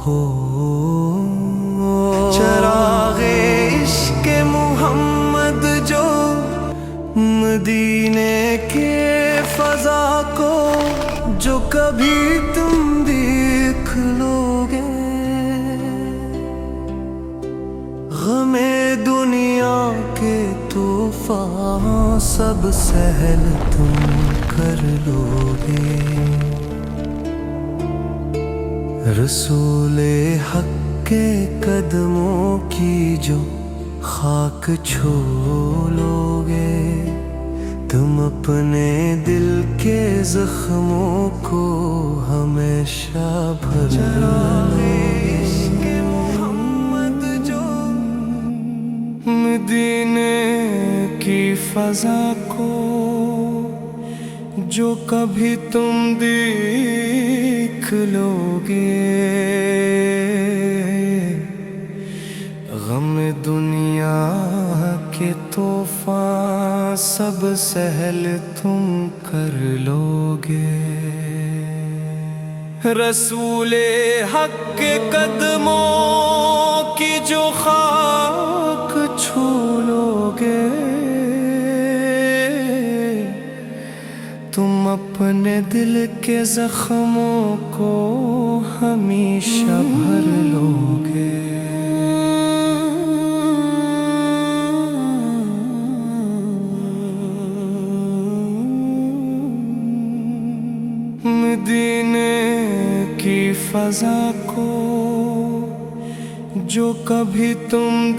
ہو چراغ عشق محمد جو مدینے کے فضا کو جو کبھی تم دیکھ لوگے، غم دنیا کے طوفان سب سہل تم کر لوگے، رسول حق کے قدموں کی جو خاک چھو لوگے، تم اپنے دل کے زخموں کو ہمیشہ بھر لوگے۔ محمد جو مدینے کی فضا کو جو کبھی تم دیکھ لوگے، غم دنیا کے طوفان سب سہل تم کر لوگے، رسول حق کے قدموں کی جو خاک چھو لوگے، تم اپنے دل کے زخموں کو ہمیشہ بھر لوگے۔ مدینے کی فضا کو جو کبھی تم